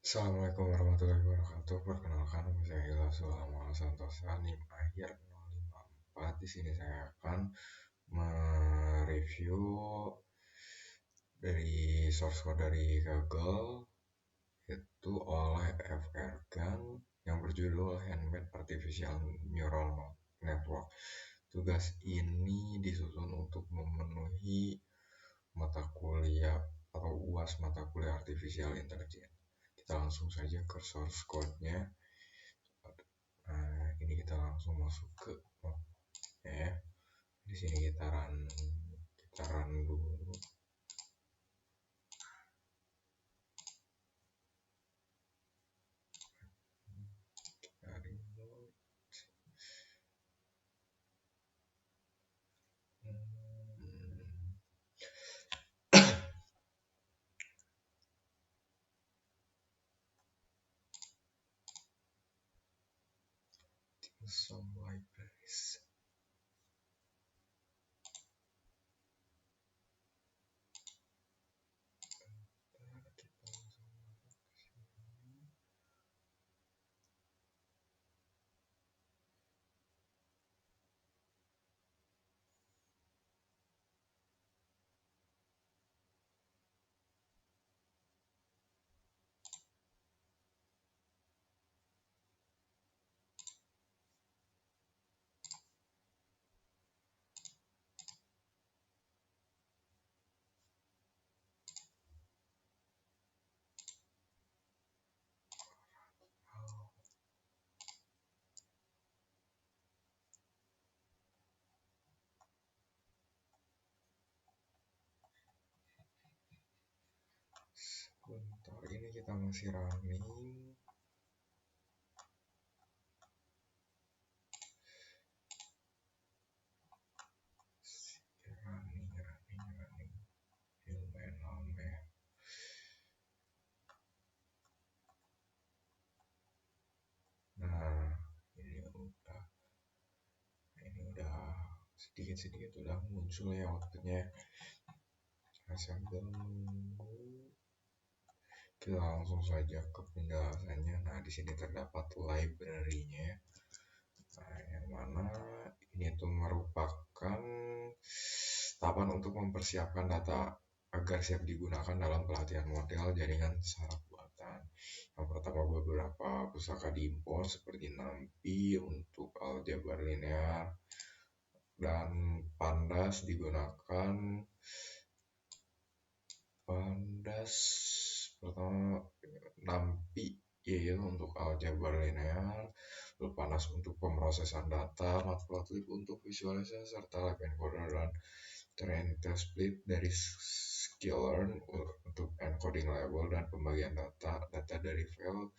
Assalamualaikum warahmatullahi wabarakatuh. Perkenalkan, nama saya Ilham Sulama Santosa, NIM akhir 054. Di sini saya akan mereview dari source code dari Google, itu oleh FR Gun yang berjudul Handmade Artificial Neural Network. Tugas ini disusun untuk memenuhi mata kuliah atau UAS mata kuliah Artificial Intelligence. Kita langsung saja ke source code-nya. Nah, ini kita langsung masuk ke ya. Di sini kita run dulu. Some libraries. Sebentar, ini kita masih running. Lumayan lama ya. Nah, ini udah sedikit-sedikit udah muncul ya outputnya. Sambil nunggu, kita langsung saja ke penjelasannya. Nah, di sini terdapat library-nya. Nah, yang mana ini tuh merupakan tahapan untuk mempersiapkan data agar siap digunakan dalam pelatihan model jaringan saraf buatan. Yang pertama, beberapa pusaka diimpor seperti NumPy untuk aljabar linear dan Pandas digunakan. Pandas pertama NumPy yaitu untuk aljabar linear, lalu Pandas untuk pemrosesan data, Matplotlib untuk visualisasi serta lab encoder dan Trinity Split dari sklearn untuk encoding label dan pembagian data dari file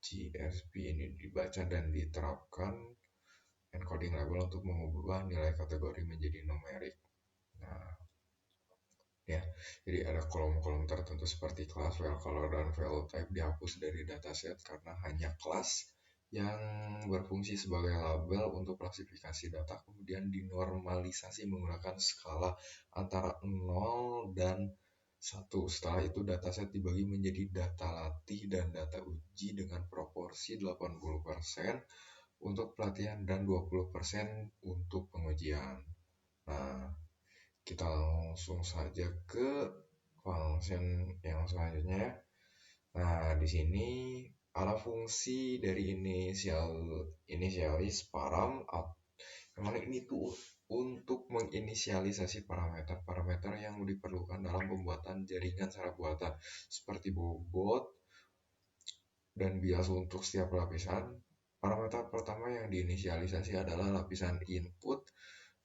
CSV ini dibaca dan diterapkan encoding label untuk mengubah nilai kategori menjadi numerik. Nah, ya, jadi ada kolom-kolom tertentu seperti kelas, file color, dan file type dihapus dari dataset karena hanya kelas yang berfungsi sebagai label untuk klasifikasi data kemudian dinormalisasi menggunakan skala antara 0 dan 1. Setelah itu dataset dibagi menjadi data latih dan data uji dengan proporsi 80% untuk pelatihan dan 20% untuk pengujian. Nah, kita langsung saja ke function yang selanjutnya. Nah, di sini ada fungsi dari inisialis param, yang mana ini tuh untuk menginisialisasi parameter yang diperlukan dalam pembuatan jaringan saraf buatan seperti bobot dan bias untuk setiap lapisan. Parameter pertama yang diinisialisasi adalah lapisan input,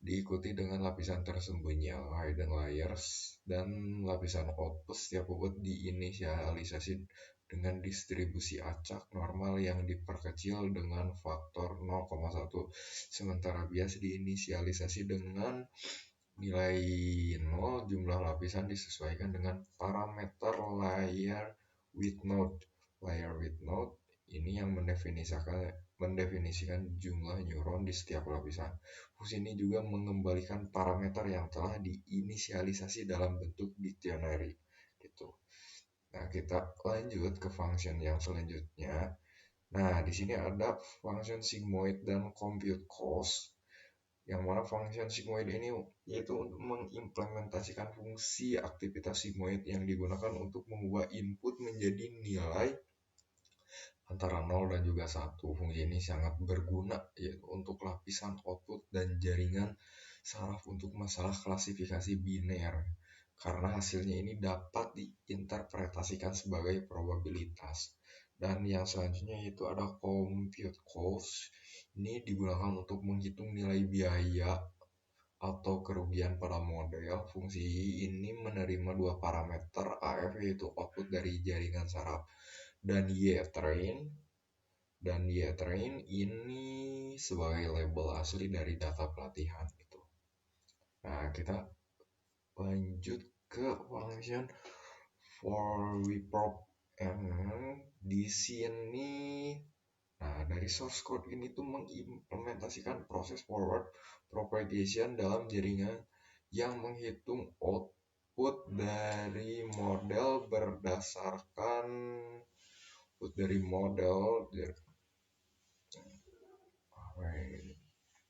diikuti dengan lapisan tersembunyi hidden layers, dan lapisan output. Setiap bobot diinisialisasi dengan distribusi acak normal yang diperkecil dengan faktor 0,1, sementara bias diinisialisasi dengan nilai 0. Jumlah lapisan disesuaikan dengan parameter layer width node. Layer width node ini yang mendefinisikan jumlah neuron di setiap lapisan. Fungsi ini juga mengembalikan parameter yang telah diinisialisasi dalam bentuk dictionary gitu. Nah, kita lanjut ke function yang selanjutnya. Nah, di sini ada function sigmoid dan compute cost. Yang mana function sigmoid ini yaitu untuk mengimplementasikan fungsi aktivitas sigmoid yang digunakan untuk mengubah input menjadi nilai antara 0 dan juga 1. Fungsi ini sangat berguna yaitu untuk lapisan output dan jaringan saraf untuk masalah klasifikasi biner karena hasilnya ini dapat diinterpretasikan sebagai probabilitas. Dan yang selanjutnya yaitu ada compute cost. Ini digunakan untuk menghitung nilai biaya atau kerugian pada model. Fungsi ini menerima dua parameter AF yaitu output dari jaringan saraf dan Y-train. Dan Y-train ini sebagai label asli dari data pelatihan itu. Nah, kita lanjut ke function for WeProp and di sini. Nah, dari source code ini tuh mengimplementasikan proses forward propagation dalam jaringan yang menghitung output dari model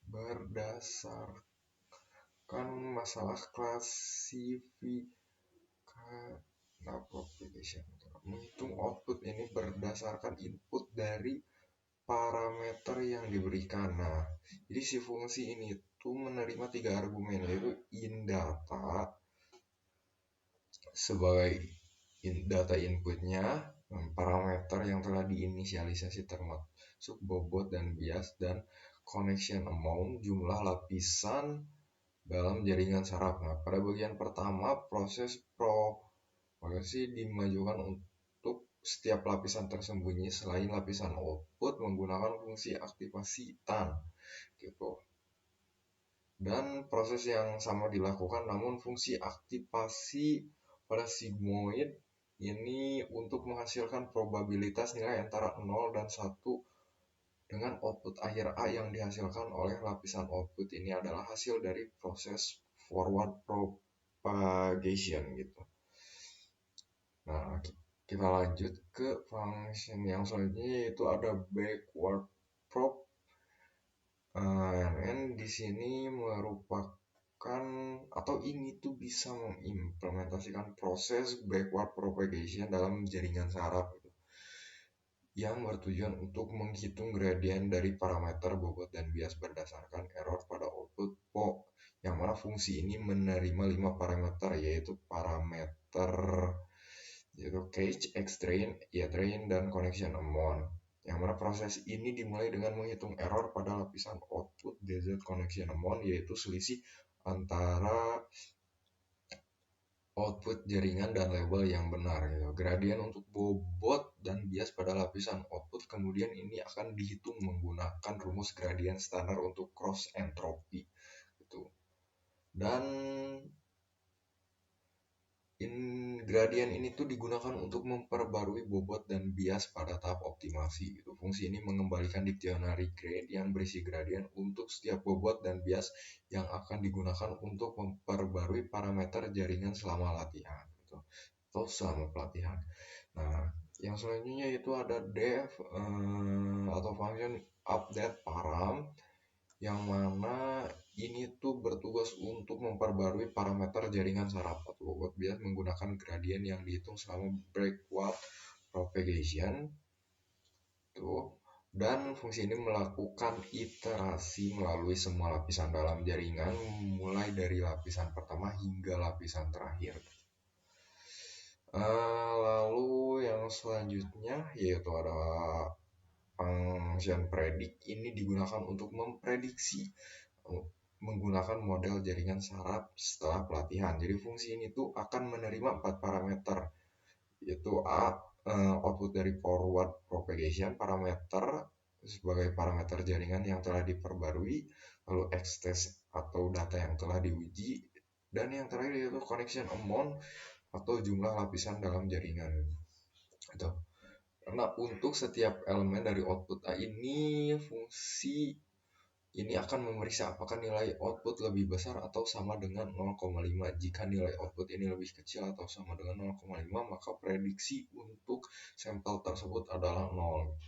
berdasarkan masalah klasifikasi. Nah, propagation menghitung output ini berdasarkan input dari parameter yang diberikan. Nah, jadi si fungsi ini tuh menerima 3 argumen yaitu indata sebagai data inputnya, parameter yang telah diinisialisasi termasuk bobot dan bias, dan connection amount jumlah lapisan dalam jaringan saraf. Nah, pada bagian pertama proses propagasi dimajukan untuk setiap lapisan tersembunyi selain lapisan output menggunakan fungsi aktivasi tan gitu. Dan proses yang sama dilakukan namun fungsi aktivasi pada sigmoid ini untuk menghasilkan probabilitas nilai antara 0 dan 1 dengan output akhir A yang dihasilkan oleh lapisan output ini adalah hasil dari proses forward propagation gitu. Nah, kita lanjut ke function yang selanjutnya yaitu ada backward prop. Di sini merupakan atau ini tuh bisa mengimplementasikan proses backward propagation dalam jaringan saraf gitu, yang bertujuan untuk menghitung gradien dari parameter bobot dan bias berdasarkan error pada output PO, yang mana fungsi ini menerima 5 parameter yaitu parameter cage, X-train, Y-train, dan connection amount. Yang mana proses ini dimulai dengan menghitung error pada lapisan output DZ connection amount yaitu selisih antara output jaringan dan label yang benar gitu. Gradien untuk bobot dan bias pada lapisan output kemudian ini akan dihitung menggunakan rumus gradien standar untuk cross entropy gitu. Dan gradien ini tuh digunakan untuk memperbarui bobot dan bias pada tahap optimasi gitu. Fungsi ini mengembalikan dictionary grade yang berisi gradien untuk setiap bobot dan bias yang akan digunakan untuk memperbarui parameter jaringan selama latihan gitu, atau selama pelatihan. Nah, yang selanjutnya itu ada def atau function update param, yang mana ini tuh bertugas untuk memperbarui parameter jaringan saraf atau bobot bias menggunakan gradien yang dihitung selama backward propagation tuh. Dan fungsi ini melakukan iterasi melalui semua lapisan dalam jaringan mulai dari lapisan pertama hingga lapisan terakhir. Lalu yang selanjutnya yaitu ada function predict. Ini digunakan untuk memprediksi menggunakan model jaringan saraf setelah pelatihan. Jadi fungsi ini tuh akan menerima 4 parameter yaitu A, output dari forward propagation, parameter sebagai parameter jaringan yang telah diperbarui, lalu X-test atau data yang telah diuji, dan yang terakhir yaitu connection amount atau jumlah lapisan dalam jaringan. Itu. Karena untuk setiap elemen dari output A ini fungsi ini akan memeriksa apakah nilai output lebih besar atau sama dengan 0,5. Jika nilai output ini lebih kecil atau sama dengan 0,5, maka prediksi untuk sampel tersebut adalah 0.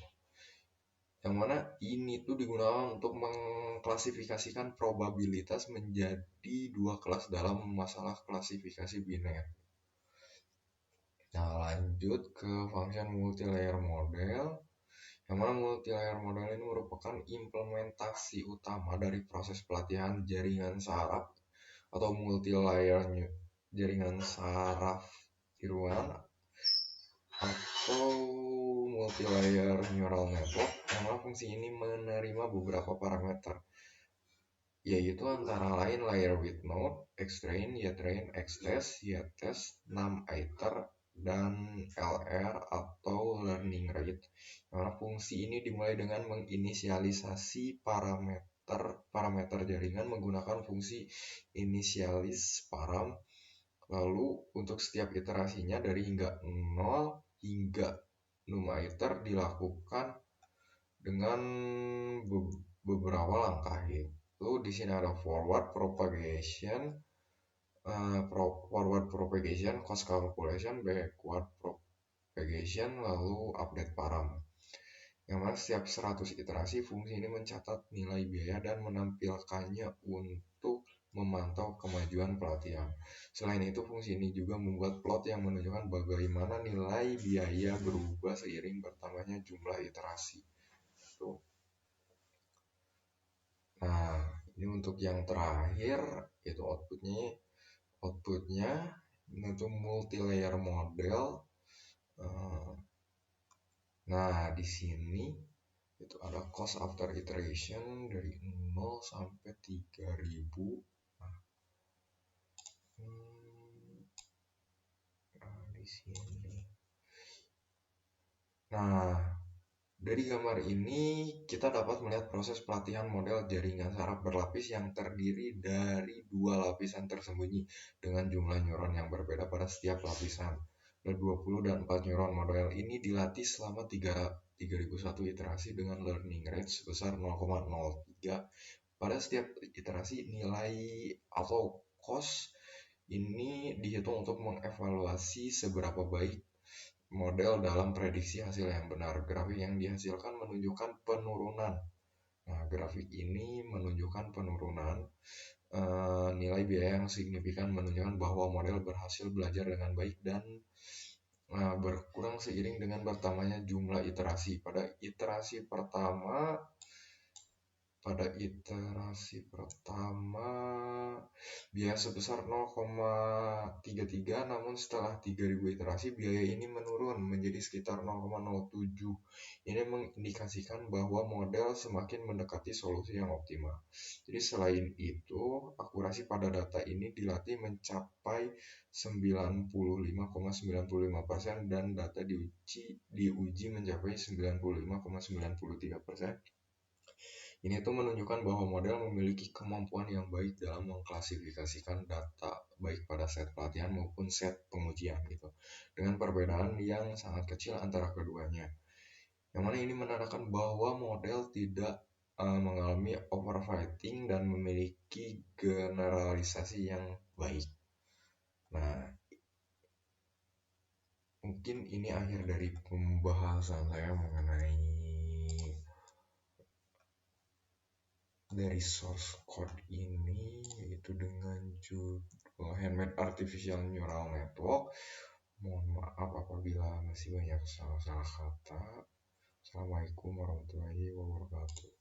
Yang mana ini tuh digunakan untuk mengklasifikasikan probabilitas menjadi dua kelas dalam masalah klasifikasi biner. Nah, lanjut ke function multilayer model. Yang mana multilayer model ini merupakan implementasi utama dari proses pelatihan jaringan saraf atau multilayer jaringan saraf tiruan atau multilayer neural network, yang mana fungsi ini menerima beberapa parameter, yaitu antara lain layer width node, xtrain, ytrain, xtest, ytest, num-iter, dan LR atau learning rate. Karena fungsi ini dimulai dengan menginisialisasi parameter jaringan menggunakan fungsi inisialis param. Lalu untuk setiap iterasinya dari hingga 0 hingga num-iter dilakukan dengan beberapa langkah gitu. Di sini ada forward propagation, cost calculation, backward propagation, lalu update param. Yang mana setiap 100 iterasi fungsi ini mencatat nilai biaya dan menampilkannya untuk memantau kemajuan pelatihan. Selain itu, fungsi ini juga membuat plot yang menunjukkan bagaimana nilai biaya berubah seiring bertambahnya jumlah iterasi. Tuh. Nah, ini untuk yang terakhir itu outputnya itu multilayer model. Nah, di sini itu ada cost after iteration dari 0 sampai 3000. Nah, di sini. Nah, dari gambar ini kita dapat melihat proses pelatihan model jaringan saraf berlapis yang terdiri dari dua lapisan tersembunyi dengan jumlah neuron yang berbeda pada setiap lapisan. Ada 20 dan 4 neuron. Model ini dilatih selama 3001 iterasi dengan learning rate sebesar 0,03. Pada setiap iterasi nilai atau cost ini dihitung untuk mengevaluasi seberapa baik model dalam prediksi hasil yang benar. Grafik yang dihasilkan menunjukkan penurunan. Nah, grafik ini menunjukkan penurunan nilai biaya yang signifikan, menunjukkan bahwa model berhasil belajar dengan baik dan berkurang seiring dengan bertambahnya jumlah iterasi. Pada iterasi pertama biaya sebesar 0,33, namun setelah 3000 iterasi biaya ini menurun menjadi sekitar 0,07. Ini mengindikasikan bahwa model semakin mendekati solusi yang optimal. Jadi selain itu, akurasi pada data ini dilatih mencapai 95,95% dan data diuji mencapai 95,93%. Ini tuh menunjukkan bahwa model memiliki kemampuan yang baik dalam mengklasifikasikan data baik pada set pelatihan maupun set pengujian gitu. Dengan perbedaan yang sangat kecil antara keduanya. Yang mana ini menandakan bahwa model tidak mengalami overfitting dan memiliki generalisasi yang baik. Nah, mungkin ini akhir dari pembahasan saya mengenai dari source code ini, yaitu dengan judul Handmade Artificial Neural Network. Mohon maaf apabila masih banyak salah-salah kata. Assalamualaikum warahmatullahi wabarakatuh.